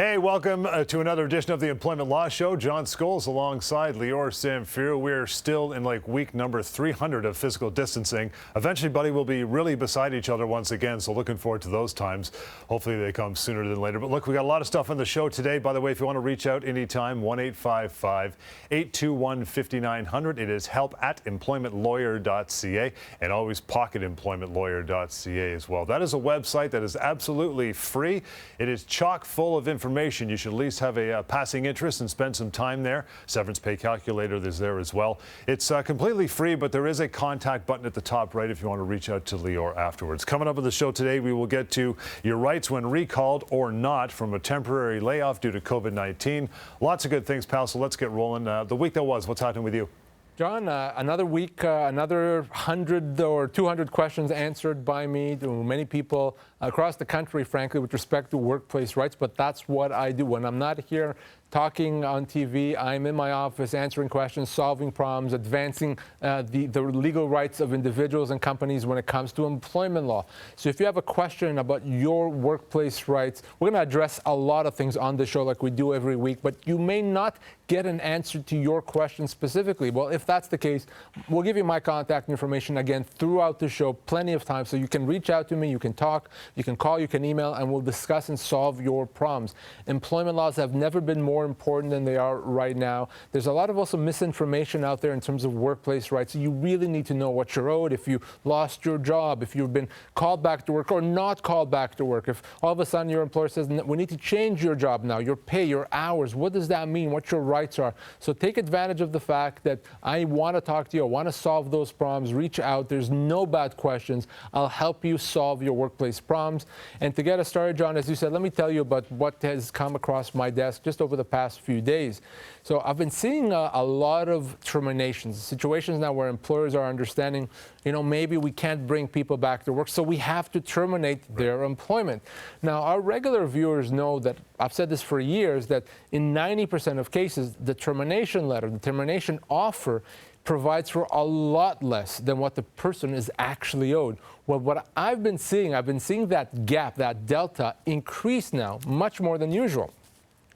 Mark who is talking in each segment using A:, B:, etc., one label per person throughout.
A: Hey, welcome to another edition of the Employment Law Show. John Scholes alongside Lior Samfiru. We're still in like week number 300 of physical distancing. Eventually, buddy, we'll be really beside each other once again, so looking forward to those times. Hopefully they come sooner than later. But look, we got a lot of stuff on the show today. By the way, if you want to reach out anytime, 1-855-821-5900. It is help@employmentlawyer.ca and always pocketemploymentlawyer.ca as well. That is a website that is absolutely free. It is chock full of information. You should at least have a passing interest and spend some time there. Severance pay calculator is there as well. It's completely free, but there is a contact button at the top right if you want to reach out to Lior afterwards. Coming up on the show today, we will get to your rights when recalled or not from a temporary layoff due to COVID-19. Lots of good things, pal, so let's get rolling. The week that was, what's happening with you?
B: John, another week, another 100 or 200 questions answered by me to many people across the country, frankly, with respect to workplace rights. But that's what I do. When I'm not here talking on TV, I'm in my office answering questions, solving problems, advancing the legal rights of individuals and companies when it comes to employment law. So if you have a question about your workplace rights, we're going to address a lot of things on the show like we do every week, but you may not get an answer to your question specifically. Well, if that's the case, we'll give you my contact information again throughout the show, plenty of time, so you can reach out to me, you can talk, you can call, you can email, and we'll discuss and solve your problems. Employment laws have never been more important than they are right now. There's a lot of also misinformation out there in terms of workplace rights. So you really need to know what you're owed, if you lost your job, if you've been called back to work or not called back to work, if all of a sudden your employer says, we need to change your job now, your pay, your hours, what does that mean, what your rights are. So take advantage of the fact that I want to talk to you, I want to solve those problems, reach out, there's no bad questions, I'll help you solve your workplace problems. And to get us started, John, as you said, let me tell you about what has come across my desk just over the past few days. So I've been seeing a lot of terminations, situations now where employers are understanding, maybe we can't bring people back to work, so we have to terminate their employment. Now, our regular viewers know that, I've said this for years, that in 90% of cases, the termination letter, the termination offer provides for a lot less than what the person is actually owed. Well, what I've been seeing that gap, that delta increase now much more than usual.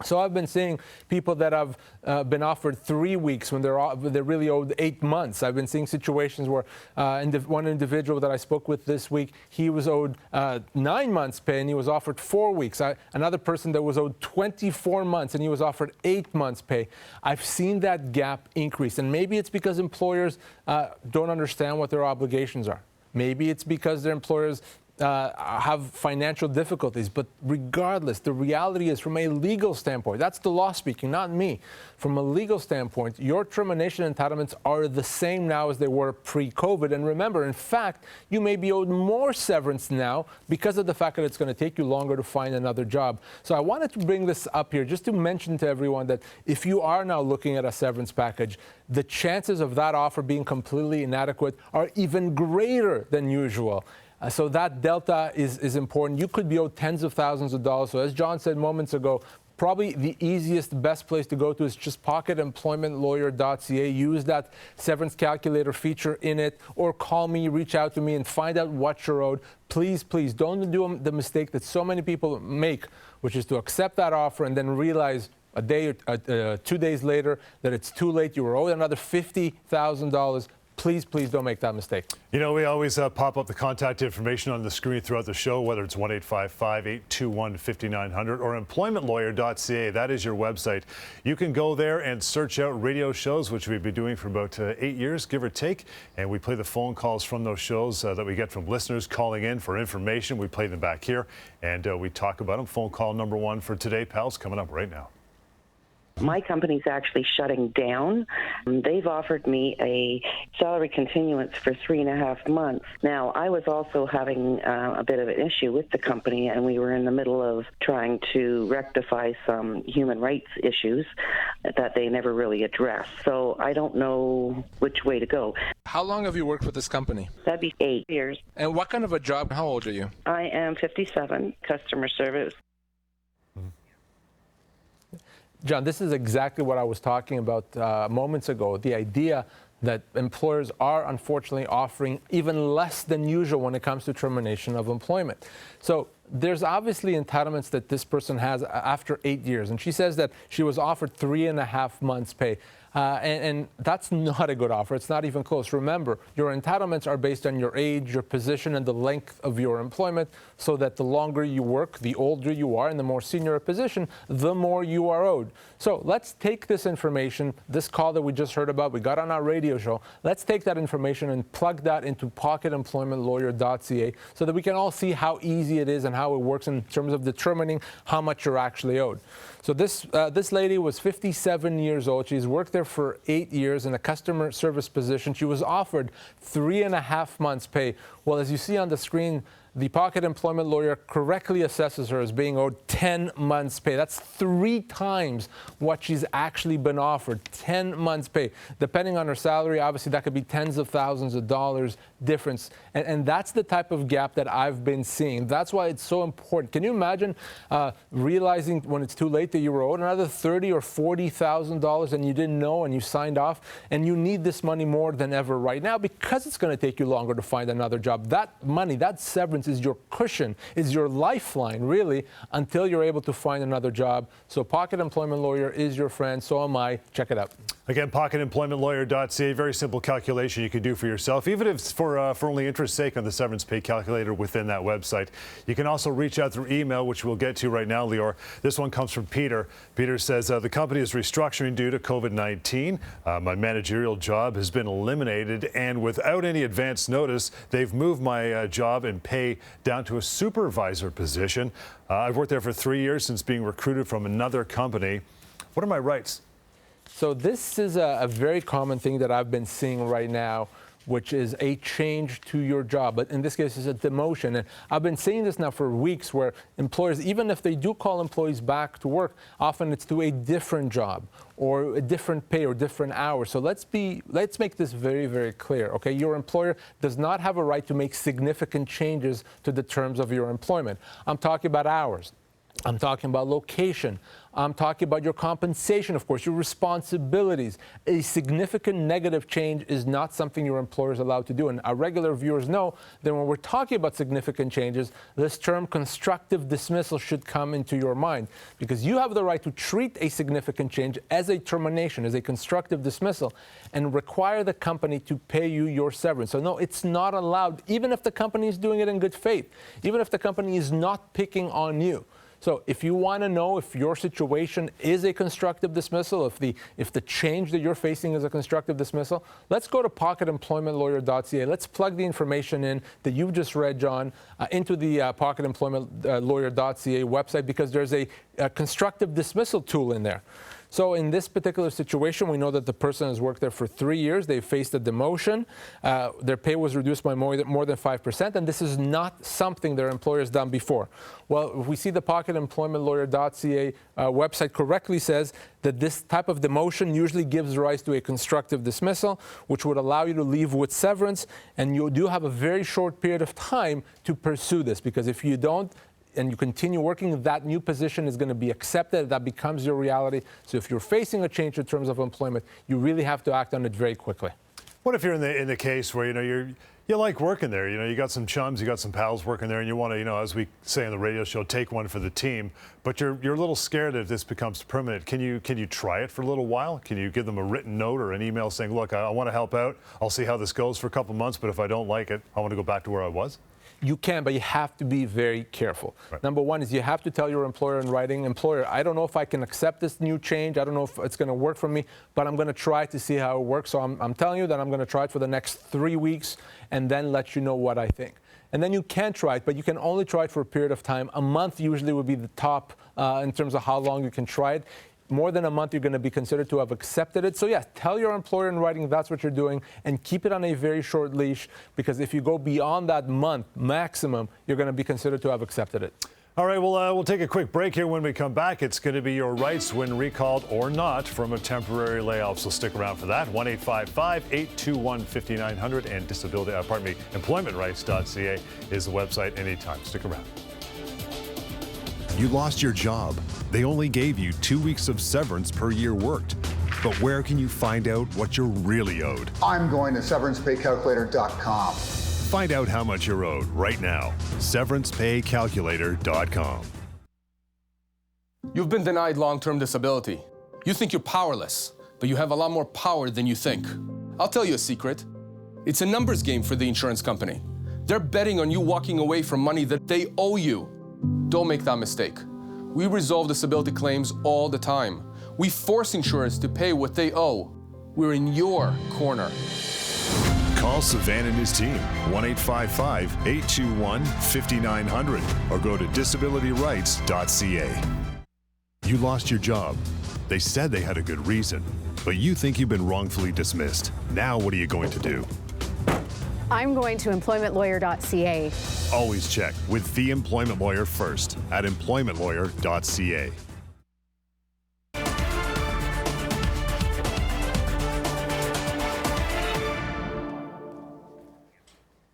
B: So I've been seeing people that have been offered 3 weeks when they're really owed 8 months. I've been seeing situations where one individual that I spoke with this week, he was owed 9 months pay and he was offered 4 weeks. Another person that was owed 24 months and he was offered 8 months pay. I've seen that gap increase, and maybe it's because employers don't understand what their obligations are. Maybe it's because their employers have financial difficulties, but regardless, the reality is, from a legal standpoint, that's the law speaking, not me. From a legal standpoint, your termination entitlements are the same now as they were pre-COVID. And remember, in fact, you may be owed more severance now because of the fact that it's going to take you longer to find another job. So I wanted to bring this up here just to mention to everyone that if you are now looking at a severance package, the chances of that offer being completely inadequate are even greater than usual. So that delta is important. You could be owed tens of thousands of dollars. So as John said moments ago, probably the easiest, best place to go to is just pocketemploymentlawyer.ca. Use that severance calculator feature in it, or call me, reach out to me, and find out what you're owed. Please, please don't do the mistake that so many people make, which is to accept that offer and then realize a day or 2 days later that it's too late. You were owed another $50,000. Please, please don't make that mistake. We
A: always pop up the contact information on the screen throughout the show, whether it's 1-855-821-5900 or employmentlawyer.ca. That is your website. You can go there and search out radio shows, which we've been doing for about 8 years, give or take. And we play the phone calls from those shows that we get from listeners calling in for information. We play them back here and we talk about them. Phone call number 1 for today, pals, coming up right now.
C: My company's actually shutting down. They've offered me a salary continuance for 3.5 months. Now, I was also having a bit of an issue with the company, and we were in the middle of trying to rectify some human rights issues that they never really addressed. So I don't know which way to go.
B: How long have you worked with this company?
C: That'd be 8 years.
B: And what kind of a job? How old are you?
C: I am 57, customer service.
B: John, this is exactly what I was talking about moments ago, the idea that employers are unfortunately offering even less than usual when it comes to termination of employment. So there's obviously entitlements that this person has after 8 years. And she says that she was offered 3.5 months pay. And that's not a good offer. It's not even close. Remember, your entitlements are based on your age, your position, and the length of your employment, so that the longer you work, the older you are, and the more senior a position, the more you are owed. So let's take this information, this call that we just heard about, we got on our radio show, let's take that information and plug that into pocketemploymentlawyer.ca so that we can all see how easy it is and how it works in terms of determining how much you're actually owed. So this lady was 57 years old. She's worked there for 8 years in a customer service position. She was offered 3.5 months pay. Well, as you see on the screen, the Pocket Employment Lawyer correctly assesses her as being owed 10 months pay. That's 3 times what she's actually been offered, 10 months pay. Depending on her salary, obviously that could be tens of thousands of dollars difference. And that's the type of gap that I've been seeing. That's why it's so important. Can you imagine realizing when it's too late that you were owed another $30,000 or $40,000 and you didn't know and you signed off, and you need this money more than ever right now because it's going to take you longer to find another job. That money, that severance is your cushion, is your lifeline, really, until you're able to find another job. So Pocket Employment Lawyer is your friend. So am I. Check it out.
A: Again, pocketemploymentlawyer.ca, very simple calculation you can do for yourself, even if it's for only interest sake on the severance pay calculator within that website. You can also reach out through email, which we'll get to right now, Lior. This one comes from Peter. Peter says, the company is restructuring due to COVID-19. My managerial job has been eliminated, and without any advance notice, they've moved my job and pay down to a supervisor position. I've worked there for 3 years since being recruited from another company. What are my rights?
B: So this is a very common thing that I've been seeing right now, which is a change to your job. But in this case, it's a demotion. And I've been seeing this now for weeks, where employers, even if they do call employees back to work, often it's to a different job or a different pay or different hours. So let's make this very, very clear, okay? Your employer does not have a right to make significant changes to the terms of your employment. I'm talking about hours. I'm talking about location. I'm talking about your compensation, of course, your responsibilities. A significant negative change is not something your employer is allowed to do. And our regular viewers know that when we're talking about significant changes, this term constructive dismissal should come into your mind, because you have the right to treat a significant change as a termination, as a constructive dismissal, and require the company to pay you your severance. So no, it's not allowed, even if the company is doing it in good faith, even if the company is not picking on you. So if you want to know if your situation is a constructive dismissal, if the change that you're facing is a constructive dismissal, let's go to pocketemploymentlawyer.ca. Let's plug the information in that you've just read, John, into the pocketemploymentlawyer.ca website, because there's a constructive dismissal tool in there. So in this particular situation, we know that the person has worked there for 3 years. They faced a demotion. Their pay was reduced by more than 5%, and this is not something their employer has done before. Well, if we see the pocketemploymentlawyer.ca website correctly says that this type of demotion usually gives rise to a constructive dismissal, which would allow you to leave with severance, and you do have a very short period of time to pursue this, because if you don't, and you continue working, that new position is going to be accepted. That becomes your reality. So if you're facing a change in terms of employment, you really have to act on it very quickly.
A: What if you're in the case where you like working there? You got some chums, you got some pals working there, and you want to, as we say on the radio show, take one for the team. But you're a little scared that if this becomes permanent. Can you try it for a little while? Can you give them a written note or an email saying, look, I want to help out. I'll see how this goes for a couple months, but if I don't like it, I want to go back to where I was?
B: You can, but you have to be very careful.
A: Right.
B: Number one is you have to tell your employer in writing, employer, I don't know if I can accept this new change. I don't know if it's going to work for me, but I'm going to try to see how it works. So I'm telling you that I'm going to try it for the next 3 weeks and then let you know what I think. And then you can try it, but you can only try it for a period of time. A month usually would be the top in terms of how long you can try it. More than a month, you're going to be considered to have accepted it. So yeah, tell your employer in writing that's what you're doing, and keep it on a very short leash, because if you go beyond that month maximum, you're going to be considered to have accepted it.
A: All right, we'll take a quick break here. When we come back, it's going to be your rights when recalled or not from a temporary layoff. So stick around for that. 1-855-821-5900 and employmentrights.ca is the website anytime. Stick around.
D: You lost your job. They only gave you 2 weeks of severance per year worked. But where can you find out what you're really owed?
E: I'm going to severancepaycalculator.com.
D: Find out how much you're owed right now. SeverancePayCalculator.com.
E: You've been denied long-term disability. You think you're powerless, but you have a lot more power than you think. I'll tell you a secret. It's a numbers game for the insurance company. They're betting on you walking away from money that they owe you. Don't make that mistake. We resolve disability claims all the time. We force insurers to pay what they owe. We're in your corner.
D: Call Savan and his team, 1-855-821-5900, or go to disabilityrights.ca. You lost your job. They said they had a good reason, but you think you've been wrongfully dismissed. Now what are you going to do?
F: I'm going to employmentlawyer.ca.
D: Always check with the employment lawyer first at employmentlawyer.ca.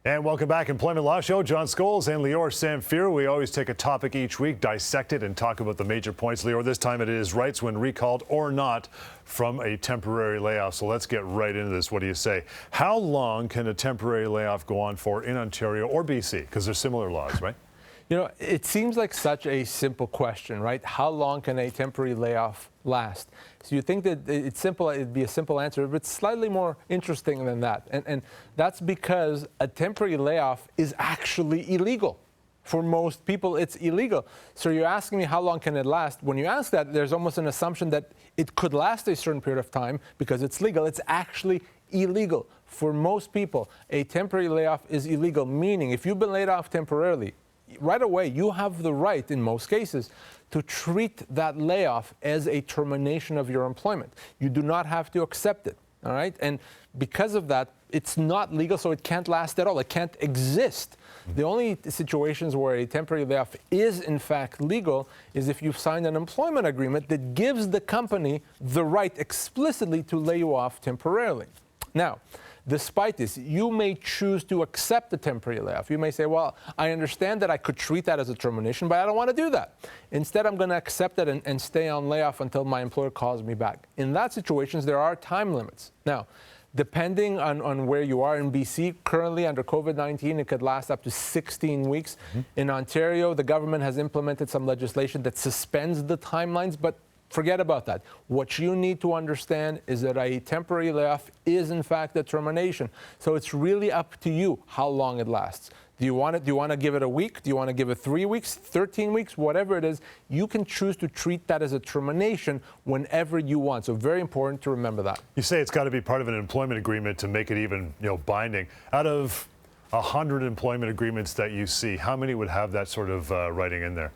A: And welcome back, Employment Law Show. John Scholes and Lior Samfiru. We always take a topic each week, dissect it, and talk about the major points. Lior, this time it is rights when recalled or not from a temporary layoff. So let's get right into this. What do you say? How long can a temporary layoff go on for in Ontario or BC? Because they're similar laws, right?
B: You know, it seems like such a simple question, right? How long can a temporary layoff last? So you think that it's simple, it'd be a simple answer, but it's slightly more interesting than that. And that's because a temporary layoff is actually illegal. For most people, it's illegal. So you're asking me how long can it last? When you ask that, there's almost an assumption that it could last a certain period of time because it's legal. It's actually illegal. For most people, a temporary layoff is illegal, meaning if you've been laid off temporarily, right away, you have the right, in most cases, to treat that layoff as a termination of your employment. You do not have to accept it, all right? And because of that, it's not legal, so it can't last at all. It can't exist. The only situations where a temporary layoff is, in fact, legal is if you've signed an employment agreement that gives the company the right explicitly to lay you off temporarily. Now, despite this, you may choose to accept the temporary layoff. You may say, well, I understand that I could treat that as a termination, but I don't want to do that. Instead, I'm going to accept it and stay on layoff until my employer calls me back. In that situations, there are time limits. Now, depending on where you are in BC, currently under COVID-19, it could last up to 16 weeks. In Ontario, the government has implemented some legislation that suspends the timelines, but forget about that. What you need to understand is that a temporary layoff is, in fact, a termination. So it's really up to you how long it lasts. Do you want to give it a week? Do you want to give it 3 weeks, 13 weeks, whatever it is? You can choose to treat that as a termination whenever you want. So very important to remember that.
A: You say it's got to be part of an employment agreement to make it even, binding. Out of 100 employment agreements that you see, how many would have that sort of writing in there?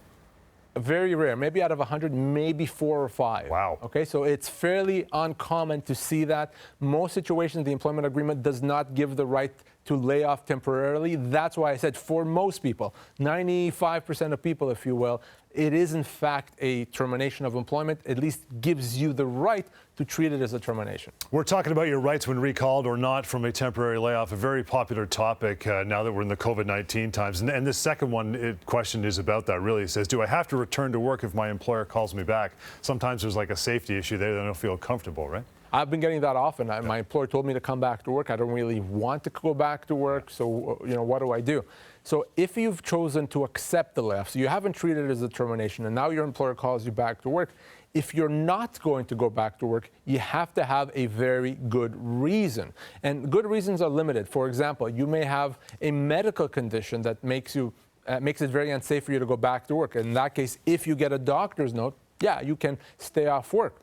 B: Very rare, maybe out of 100, maybe 4 or 5.
A: Wow.
B: Okay, so it's fairly uncommon to see that. Most situations, the employment agreement does not give the right to lay off temporarily. That's why I said for most people, 95% of people, if you will, it is in fact a termination of employment, at least gives you the right to treat it as a termination. We're
A: talking about your rights when recalled or not from a temporary layoff, a very popular topic now that we're in the COVID-19 times. And this second question is about that, really. It says, do I have to return to work if my employer calls me back? Sometimes there's like a safety issue there. They don't feel comfortable, right?
B: I've been getting that often. My employer told me to come back to work. I don't really want to go back to work, so what do I do? So if you've chosen to accept the layoff, so you haven't treated it as a termination, and now your employer calls you back to work, if you're not going to go back to work, you have to have a very good reason. And good reasons are limited. For example, you may have a medical condition that makes it very unsafe for you to go back to work. In that case, if you get a doctor's note, yeah, you can stay off work.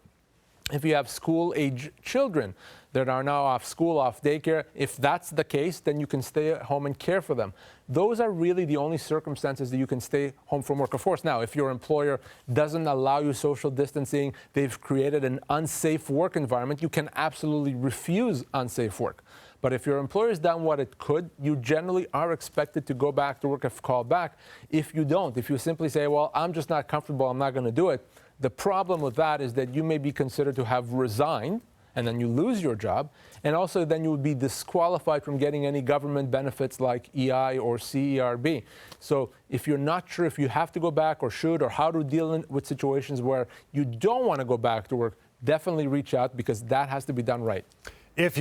B: If you have school-age children that are now off school, off daycare, if that's the case, then you can stay at home and care for them. Those are really the only circumstances that you can stay home from work. Of course, now, if your employer doesn't allow you social distancing, they've created an unsafe work environment, you can absolutely refuse unsafe work. But if your employer's done what it could, you generally are expected to go back to work if called back. If you don't, if you simply say, well, I'm just not comfortable, I'm not going to do it, the problem with that is that you may be considered to have resigned, and then you lose your job, and also then you would be disqualified from getting any government benefits like EI or CERB. So if you're not sure if you have to go back or should, or how to deal with situations where you don't want to go back to work, definitely reach out, because that has to be done right.
A: If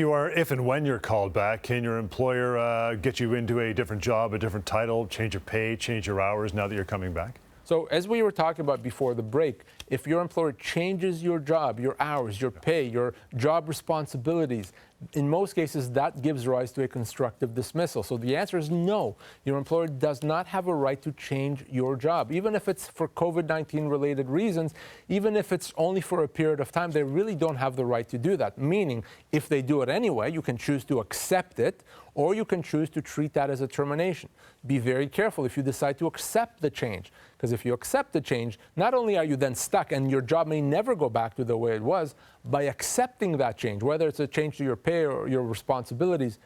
A: and when you're called back, can your employer get you into a different job, a different title, change your pay, change your hours now that you're coming back?
B: So as we were talking about before the break, if your employer changes your job, your hours, your pay, your job responsibilities, in most cases that gives rise to a constructive dismissal. So the answer is no. Your employer does not have a right to change your job. Even if it's for COVID-19 related reasons, even if it's only for a period of time, they really don't have the right to do that. Meaning, if they do it anyway, you can choose to accept it, or you can choose to treat that as a termination. Be very careful if you decide to accept the change, because if you accept the change, not only are you then stuck and your job may never go back to the way it was, by accepting that change, whether it's a change to your pay or your responsibilities,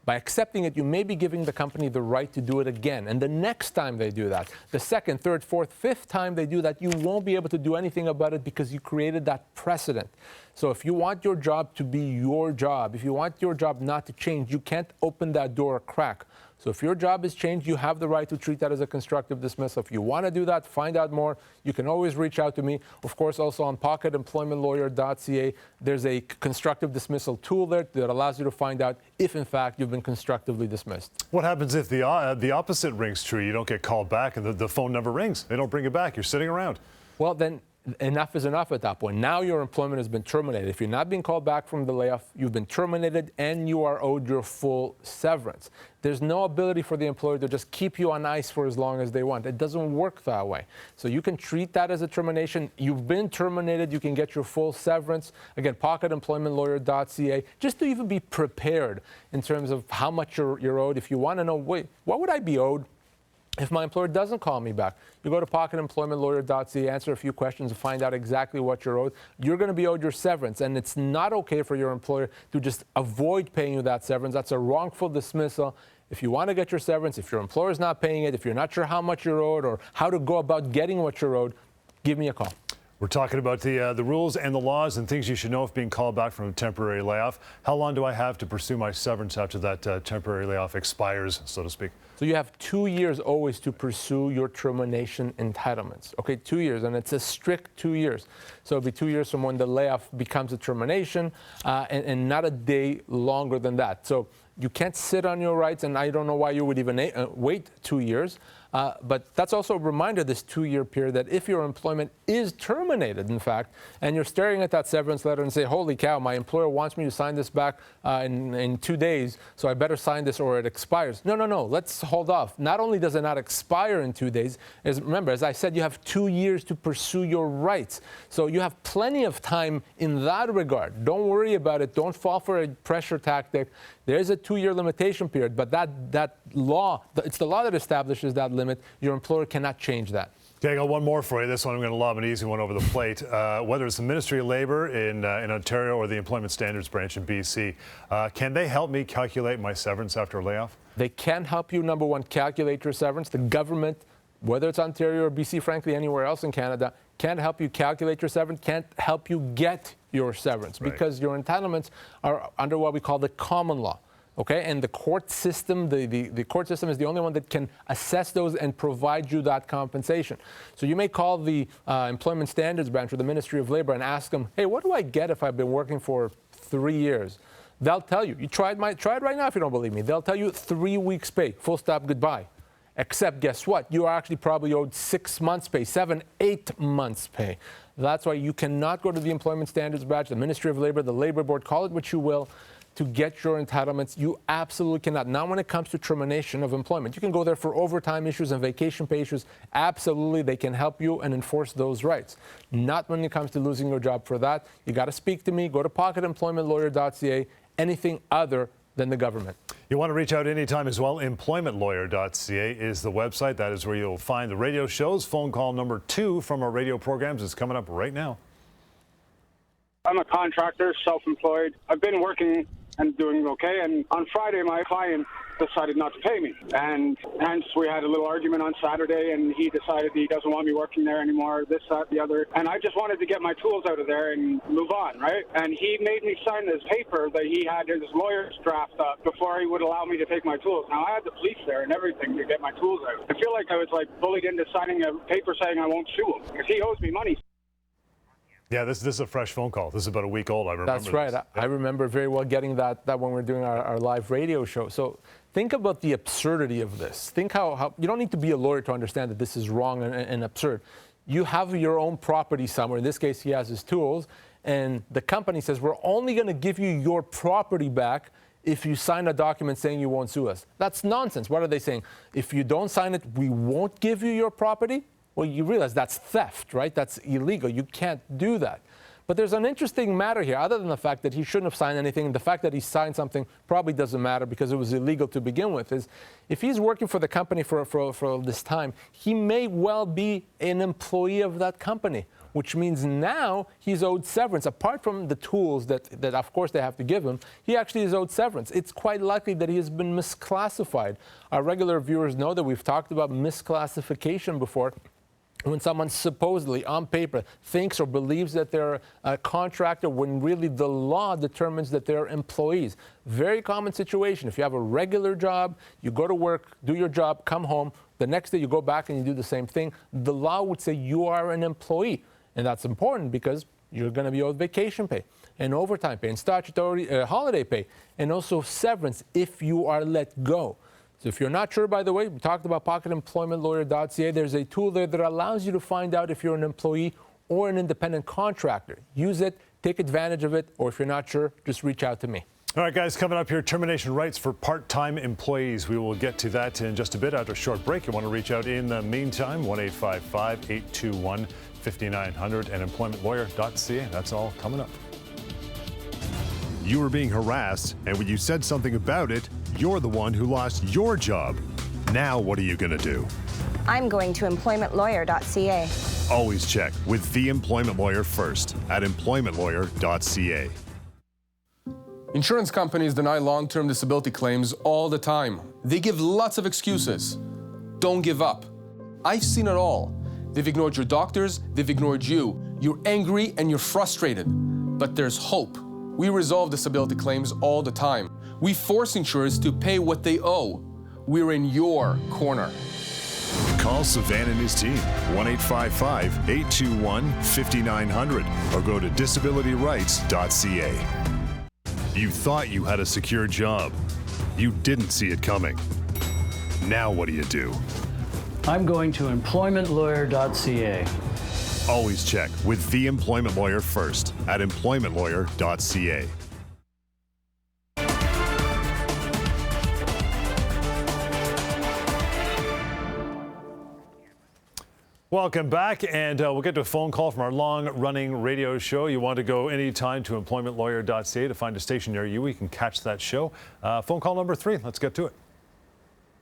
B: by accepting it, you may be giving the company the right to do it again. And the next time they do that, the second, third, fourth, fifth time they do that, you won't be able to do anything about it because you created that precedent. So if you want your job to be your job, if you want your job not to change, you can't open that door a crack. So if your job is changed, you have the right to treat that as a constructive dismissal. If you want to do that, find out more, you can always reach out to me. Of course, also on pocketemploymentlawyer.ca, there's a constructive dismissal tool there that allows you to find out if, in fact, you've been constructively dismissed.
A: What happens if the opposite rings true? You don't get called back and the phone never rings. They don't bring it back. You're sitting around.
B: Well, then enough is enough at that point. Now your employment has been terminated. If you're not being called back from the layoff, you've been terminated and you are owed your full severance. There's no ability for the employer to just keep you on ice for as long as they want. It doesn't work that way. So you can treat that as a termination. You've been terminated. You can get your full severance. Again, pocketemploymentlawyer.ca, just to even be prepared in terms of how much you're owed. If you want to know, wait, what would I be owed if my employer doesn't call me back? You go to pocketemploymentlawyer.ca, answer a few questions, and find out exactly what you're owed. You're going to be owed your severance, and it's not okay for your employer to just avoid paying you that severance. That's a wrongful dismissal. If you want to get your severance, if your employer is not paying it, if you're not sure how much you're owed or how to go about getting what you're owed, give me a call.
A: We're talking about the rules and the laws and things you should know if being called back from a temporary layoff. How long do I have to pursue my severance after that temporary layoff expires, so to speak?
B: So you have 2 years always to pursue your termination entitlements. Okay, 2 years, and it's a strict 2 years. So it'll be 2 years from when the layoff becomes a termination, and not a day longer than that. So you can't sit on your rights, and I don't know why you would even wait 2 years. But that's also a reminder, this 2-year period, that if your employment is terminated, in fact, and you're staring at that severance letter and say, holy cow, my employer wants me to sign this back in 2 days, so I better sign this or it expires. No, let's hold off. Not only does it not expire in 2 days, remember, as I said, you have 2 years to pursue your rights. So you have plenty of time in that regard. Don't worry about it. Don't fall for a pressure tactic. There is a 2-year limitation period, but that law, it's the law that establishes that limit. Your employer cannot change that.
A: Okay, I got one more for you. This one I'm going to lob an easy one over the plate. Whether it's the Ministry of Labour in Ontario or the Employment Standards Branch in BC, can they help me calculate my severance after a layoff?
B: They can help you, number one, calculate your severance. The government, whether it's Ontario or BC, frankly, anywhere else in Canada, can't help you calculate your severance, can't help you get your severance, right, because your entitlements are under what we call the common law. Okay, and the court system, the court system is the only one that can assess those and provide you that compensation. So you may call the Employment Standards Branch or the Ministry of Labour and ask them, hey, what do I get if I've been working for 3 years? They'll tell you. Try it right now if you don't believe me. They'll tell you 3 weeks pay, full stop, goodbye. Except guess what? You are actually probably owed 6 months pay, 7, 8 months pay. That's why you cannot go to the Employment Standards Branch, the Ministry of Labour, the Labour Board, call it what you will, to get your entitlements. You absolutely cannot. Now, when it comes to termination of employment, you can go there for overtime issues and vacation pay issues. Absolutely, they can help you and enforce those rights. Not when it comes to losing your job. For that, you got to speak to me. Go to pocketemploymentlawyer.ca. Anything other than the government.
A: You want to reach out anytime as well. Employmentlawyer.ca is the website. That is where you'll find the radio shows. Phone call number 2 from our radio programs is coming up right now.
G: I'm a contractor, self-employed. I've been working and doing okay, and on Friday my client decided not to pay me, and hence we had a little argument on Saturday, and he decided he doesn't want me working there anymore, this, that, the other, and I just wanted to get my tools out of there and move on, right? And he made me sign this paper that he had his lawyers draft up before he would allow me to take my tools. Now, I had the police there and everything to get my tools out. I feel like I was bullied into signing a paper saying I won't sue him, because he owes me money.
A: Yeah, this is a fresh phone call. This is about a week old. I remember.
B: That's right.
A: This.
B: I remember very well getting that when we were doing our live radio show. So think about the absurdity of this. Think how you don't need to be a lawyer to understand that this is wrong and absurd. You have your own property somewhere. In this case, he has his tools, and the company says, we're only going to give you your property back if you sign a document saying you won't sue us. That's nonsense. What are they saying? If you don't sign it, we won't give you your property? Well, you realize that's theft, right? That's illegal. You can't do that. But there's an interesting matter here, other than the fact that he shouldn't have signed anything. The fact that he signed something probably doesn't matter because it was illegal to begin with. Is if he's working for the company for this time, he may well be an employee of that company, which means now he's owed severance. Apart from the tools that of course they have to give him, he actually is owed severance. It's quite likely that he has been misclassified. Our regular viewers know that we've talked about misclassification before. When someone supposedly, on paper, thinks or believes that they're a contractor when really the law determines that they're employees. Very common situation. If you have a regular job, you go to work, do your job, come home, the next day you go back and you do the same thing, the law would say you are an employee. And that's important because you're going to be owed vacation pay and overtime pay and statutory holiday pay and also severance if you are let go. So if you're not sure, by the way, we talked about pocketemploymentlawyer.ca. There's a tool there that allows you to find out if you're an employee or an independent contractor. Use it, take advantage of it, or if you're not sure, just reach out to me.
A: All right, guys, coming up here, termination rights for part-time employees. We will get to that in just a bit after a short break. You want to reach out in the meantime, 1-855-821-5900 and employmentlawyer.ca. That's all coming up.
D: You were being harassed, and when you said something about it, you're the one who lost your job. Now what are you going to do?
H: I'm going to employmentlawyer.ca.
D: Always check with the employment lawyer first at employmentlawyer.ca.
E: Insurance companies deny long-term disability claims all the time. They give lots of excuses. Don't give up. I've seen it all. They've ignored your doctors, they've ignored you. You're angry and you're frustrated. But there's hope. We resolve disability claims all the time. We force insurers to pay what they owe. We're in your corner.
D: Call Savan and his team, 1-855-821-5900, or go to disabilityrights.ca. You thought you had a secure job. You didn't see it coming. Now what do?
I: I'm going to employmentlawyer.ca.
D: Always check with the employment lawyer first at employmentlawyer.ca.
A: Welcome back, and we'll get to a phone call from our long-running radio show. You want to go anytime to employmentlawyer.ca to find a station near you. We can catch that show. Phone call number 3. Let's get to it.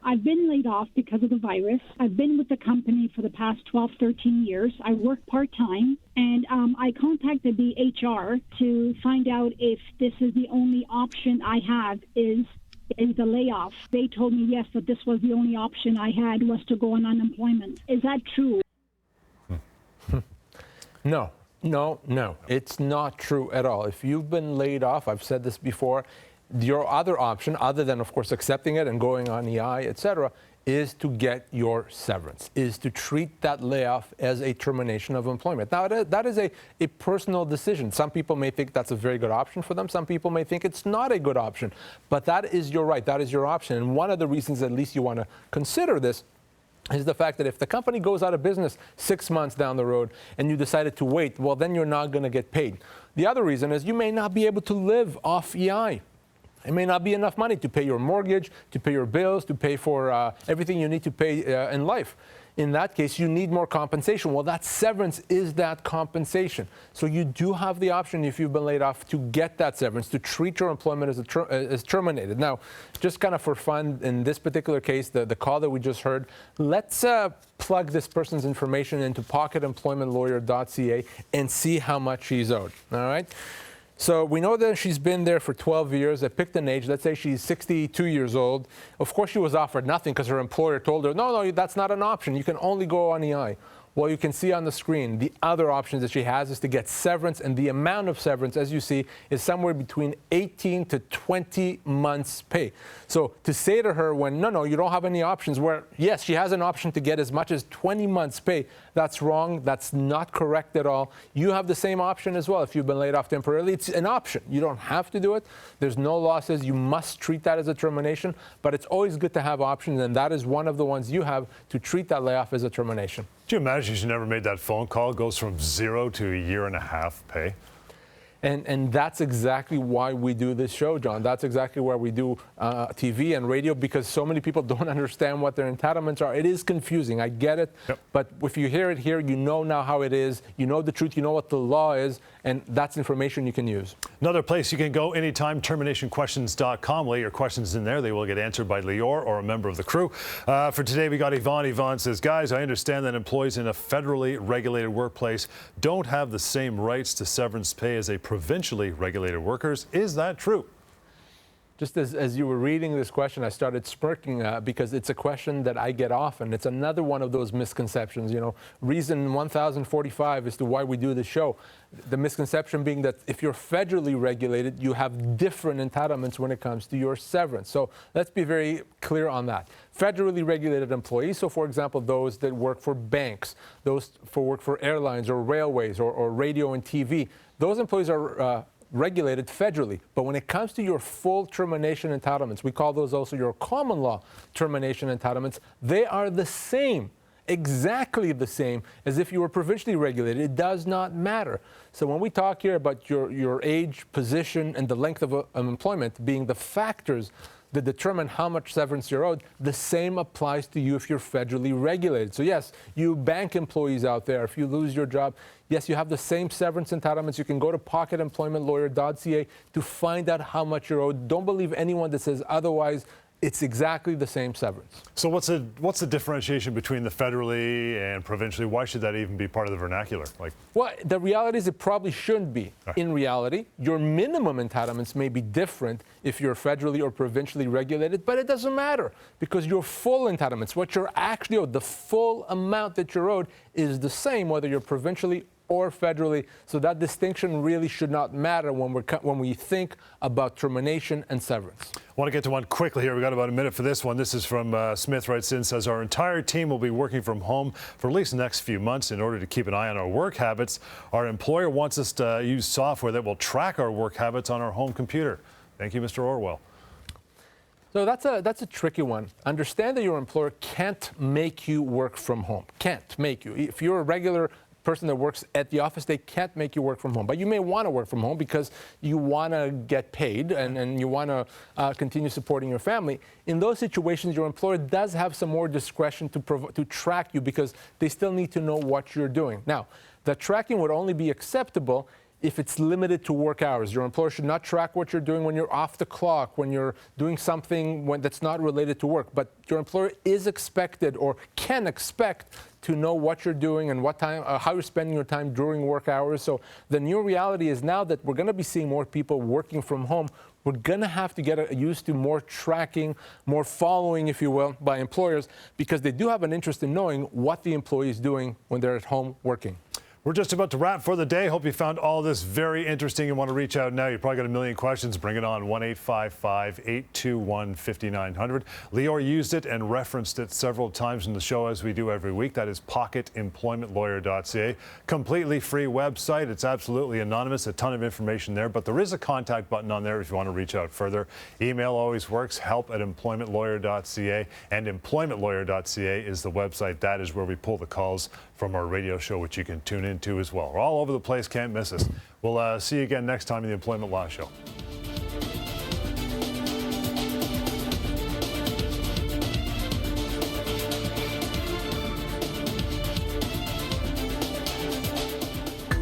J: I've been laid off because of the virus. I've been with the company for the past 12, 13 years. I work part-time, and I contacted the HR to find out if this is the only option I have is the layoff. They told me, yes, that this was the only option I had was to go on unemployment. Is that true?
B: No. It's not true at all. If you've been laid off, I've said this before, your other option, other than, of course, accepting it and going on EI, etc., is to get your severance, is to treat that layoff as a termination of employment. Now, that is a personal decision. Some people may think that's a very good option for them. Some people may think it's not a good option. But that is your right. That is your option. And one of the reasons at least you want to consider this is the fact that if the company goes out of business 6 months down the road and you decided to wait, well, then you're not going to get paid. The other reason is you may not be able to live off EI. It may not be enough money to pay your mortgage, to pay your bills, to pay for everything you need to pay in life. In that case, you need more compensation. Well, that severance is that compensation. So you do have the option, if you've been laid off, to get that severance, to treat your employment as terminated. Now, just kind of for fun, in this particular case, the call that we just heard, let's plug this person's information into pocketemploymentlawyer.ca and see how much she's owed. All right? So we know that she's been there for 12 years. I picked an age. Let's say she's 62 years old. Of course, she was offered nothing because her employer told her, no, that's not an option. You can only go on EI. Well, you can see on the screen the other options that she has is to get severance, and the amount of severance, as you see, is somewhere between 18 to 20 months' pay. So to say to her when, no, you don't have any options, where, yes, she has an option to get as much as 20 months' pay, that's wrong. That's not correct at all. You have the same option as well. If you've been laid off temporarily, it's an option. You don't have to do it. There's no law says you must treat that as a termination, but it's always good to have options, and that is one of the ones you have to treat that layoff as a termination.
A: Do you imagine she never made that phone call? It goes from 0 to a year and a half pay.
B: And that's exactly why we do this show, John. That's exactly why we do TV and radio, because so many people don't understand what their entitlements are. It is confusing. I get it. Yep. But if you hear it here, you know now how it is. You know the truth. You know what the law is. And that's information you can use.
A: Another place you can go anytime, terminationquestions.com. Lay your questions in there. They will get answered by Lior or a member of the crew. For today, we got Yvonne. Yvonne says, guys, I understand that employees in a federally regulated workplace don't have the same rights to severance pay as a provincially regulated workers. Is that true?
B: Just as you were reading this question, I started smirking because it's a question that I get often. It's another one of those misconceptions. You know, reason 1045 as to why we do the show. The misconception being that if you're federally regulated, you have different entitlements when it comes to your severance. So let's be very clear on that. Federally regulated employees, so for example, those that work for banks, those work for airlines or railways or radio and TV, those employees are regulated federally. But when it comes to your full termination entitlements, we call those also your common law termination entitlements, they are the same, exactly the same as if you were provincially regulated. It does not matter. So when we talk here about your age, position, and the length of employment being the factors that determine how much severance you're owed, the same applies to you if you're federally regulated. So yes, you bank employees out there, if you lose your job, yes, you have the same severance entitlements. You can go to pocketemploymentlawyer.ca to find out how much you're owed. Don't believe anyone that says otherwise. It's exactly the same severance.
A: So what's the differentiation between the federally and provincially? Why should that even be part of the vernacular?
B: Well, the reality is it probably shouldn't be. In reality, your minimum entitlements may be different if you're federally or provincially regulated, but it doesn't matter because your full entitlements, what you're actually owed, the full amount that you're owed is the same whether you're provincially or federally. So that distinction really should not matter when we think about termination and severance.
A: I want to get to one quickly here. We've got about a minute for this one. This is from Smith writes in, says, our entire team will be working from home for at least the next few months in order to keep an eye on our work habits. Our employer wants us to use software that will track our work habits on our home computer. Thank you, Mr. Orwell.
B: So that's a tricky one. Understand that your employer can't make you work from home. Can't make you. If you're a regular person that works at the office, they can't make you work from home. But you may want to work from home because you want to get paid and you want to continue supporting your family. In those situations, your employer does have some more discretion to track you because they still need to know what you're doing. Now, the tracking would only be acceptable if it's limited to work hours. Your employer should not track what you're doing when you're off the clock, when you're doing something that's not related to work. But your employer is expected or can expect to know what you're doing and what time, how you're spending your time during work hours. So the new reality is now that we're going to be seeing more people working from home, we're going to have to get used to more tracking, more following, if you will, by employers, because they do have an interest in knowing what the employee is doing when they're at home working.
A: We're just about to wrap for the day. Hope you found all this very interesting and want to reach out now. You've probably got a million questions. Bring it on, 1-855-821-5900. Lior used it and referenced it several times in the show, as we do every week. That is pocketemploymentlawyer.ca. Completely free website. It's absolutely anonymous. A ton of information there, but there is a contact button on there if you want to reach out further. Email always works, help@employmentlawyer.ca, and employmentlawyer.ca is the website. That is where we pull the calls from our radio show, which you can tune into as well. We're all over the place, can't miss us. We'll see you again next time in the Employment Law Show.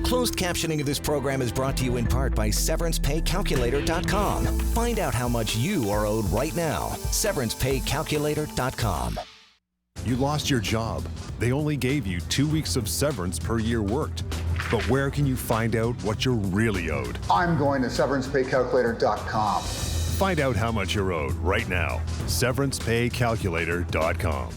K: Closed captioning of this program is brought to you in part by SeverancePayCalculator.com. Find out how much you are owed right now. SeverancePayCalculator.com.
D: You lost your job. They only gave you 2 weeks of severance per year worked. But where can you find out what you're really owed?
L: I'm going to SeverancePayCalculator.com.
D: Find out how much you're owed right now. SeverancePayCalculator.com.